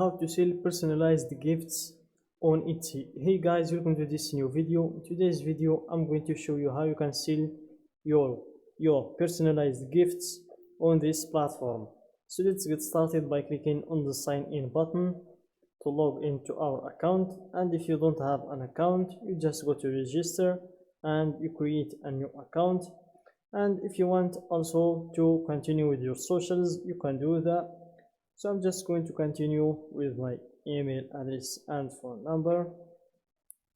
how to sell personalized gifts on Etsy. Hey guys, welcome to this new video. In today's video I'm going to show you how you can sell your personalized gifts on this platform. So let's get started by clicking on the sign in button to log into our account, and if you don't have an account you just go to register and you create a new account. And if you want also to continue with your socials, you can do that. So I'm just going to continue with my email address and phone number,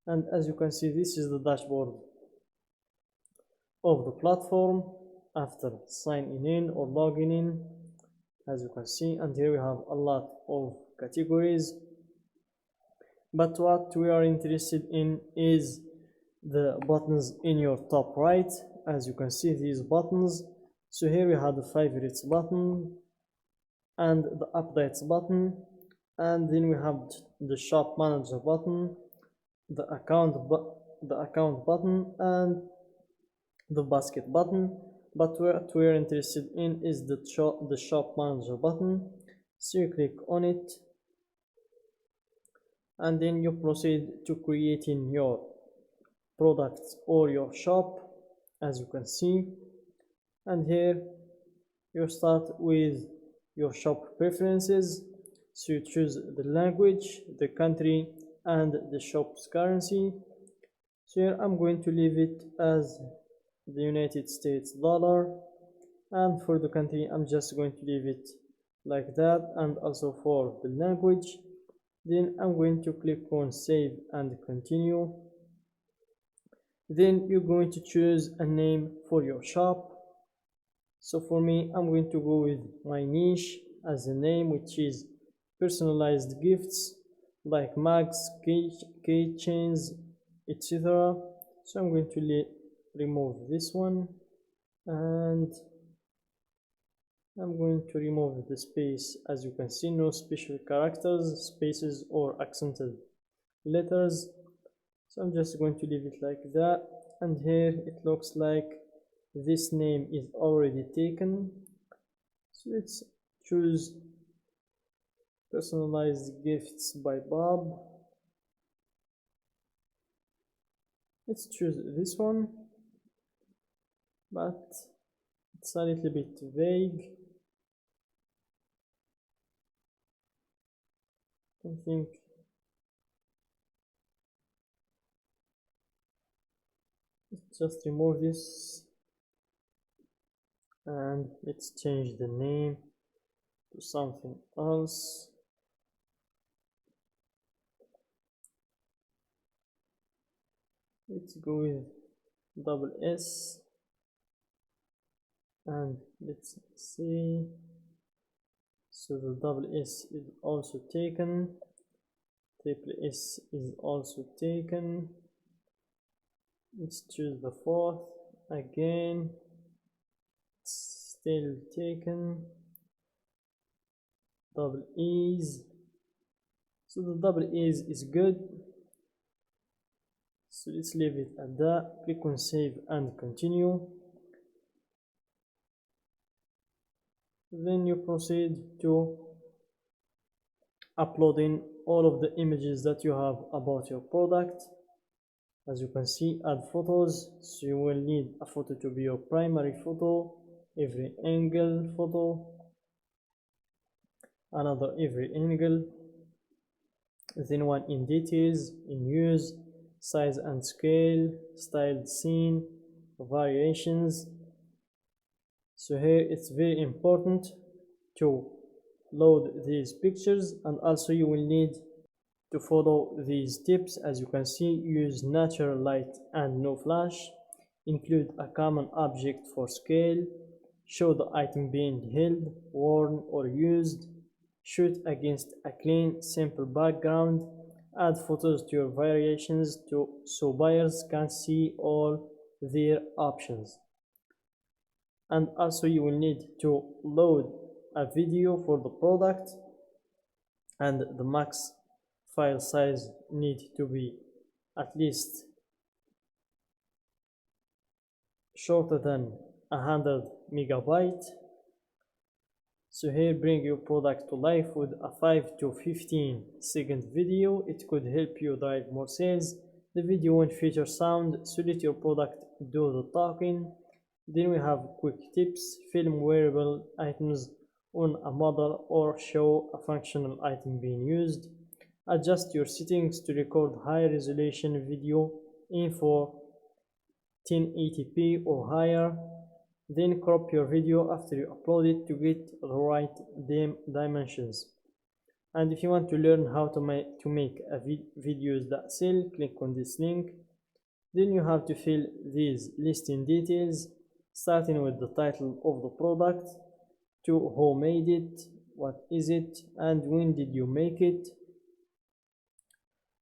and as you can see, this is the dashboard of the platform after signing in or logging in, as you can see. And here we have a lot of categories, but what we are interested in is the buttons in your top right. As you can see, these buttons. So here we have the favorites button and the updates button, and then we have the shop manager button, the account button, and the basket button. But what we're interested in is the shop manager button. So you click on it and then you proceed to creating your products or your shop, as you can see. And here you start with your shop preferences. So you choose the language, the country, and the shop's currency. So here I'm going to leave it as the United States dollar, and for the country I'm just going to leave it like that, and also for the language. Then I'm going to click on save and continue. Then you're going to choose a name for your shop. So for me, I'm going to go with my niche as a name, which is personalized gifts like mugs, keychains, etc. So I'm going to remove this one, and I'm going to remove the space. As you can see, no special characters, spaces, or accented letters. So I'm just going to leave it like that. And here it looks like this name is already taken. So let's choose personalized gifts by Bob. Let's choose this one, but it's a little bit vague. I think let's just remove this and let's change the name to something else. Let's go with double S, and let's see. So the double S is also taken, triple S is also taken. Let's choose the fourth again, it's still taken. Double E's, so the double E's is good, so let's leave it at that. Click on save and continue. Then you proceed to uploading all of the images that you have about your product. As you can see, add photos. So you will need a photo to be your primary photo, every angle photo, another every angle, then one in details, in use, size and scale, styled scene, variations. So here it's very important to load these pictures, and also you will need to follow these tips. As you can see, use natural light and no flash, include a common object for scale, show the item being held, worn or used, shoot against a clean simple background, add photos to your variations so buyers can see all their options. And also you will need to load a video for the product, and the max file size need to be at least shorter than 100 megabyte. So here, bring your product to life with a 5 to 15-second video. It could help you drive more sales. The video won't feature sound, so let your product do the talking. Then we have quick tips. Film wearable items on a model or show a functional item being used. Adjust your settings to record high resolution video in 1080p or higher. Then crop your video after you upload it to get the right dimensions. And if you want to learn how to make videos that sell, click on this link. Then you have to fill these listing details, starting with the title of the product, to who made it, what is it, and when did you make it.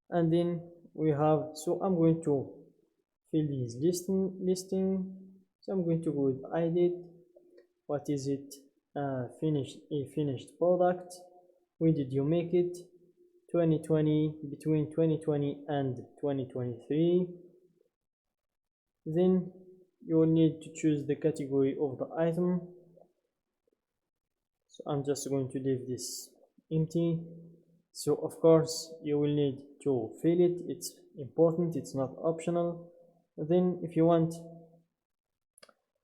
And then we have, so I'm going to fill these listing. So I'm going to go with edit. What is it? A finished product. When did you make it? 2020, between 2020 and 2023. Then you will need to choose the category of the item. So I'm just going to leave this empty. So of course you will need to fill it. It's important, it's not optional. Then if you want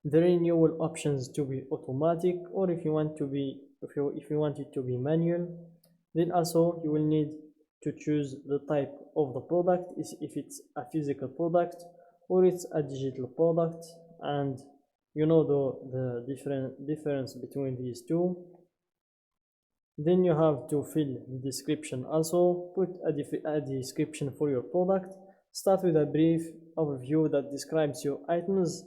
the renewal options to be automatic, or if you want to be if you want it to be manual, then also you will need to choose the type of the product, if it's a physical product or it's a digital product, and you know the difference between these two. Then you have to fill the description. Also put a description for your product. Start with a brief overview that describes your items'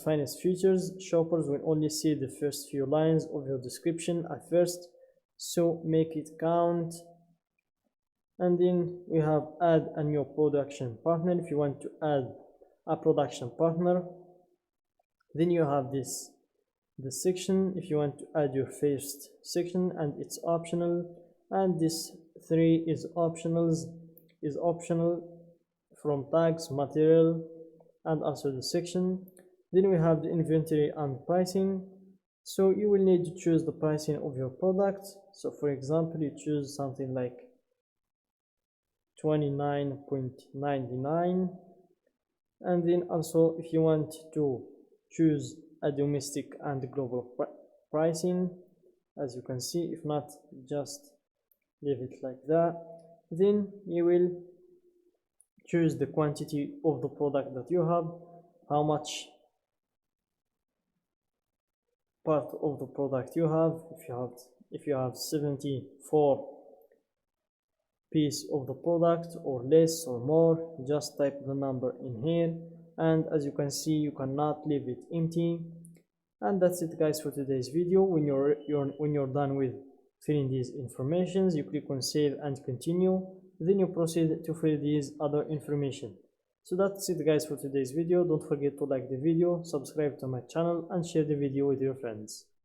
finest features. Shoppers will only see the first few lines of your description at first, so make it count. And then we have add a new production partner. If you want to add a production partner, then you have this section. If you want to add your first section, and it's optional, and this 3 is optional from tags, material, and also the section. Then we have the inventory and pricing. So you will need to choose the pricing of your product. So for example, you choose something like $29.99. and then also if you want to choose a domestic and global pricing, as you can see. If not, just leave it like that. Then you will choose the quantity of the product that you have, how much part of the product you have. If you have 74 piece of the product, or less or more, just type the number in here. And as you can see, you cannot leave it empty. And that's it guys for today's video. When you're done with filling these informations, you click on save and continue. Then you proceed to fill these other information. So that's it guys for today's video. Don't forget to like the video, subscribe to my channel, and share the video with your friends.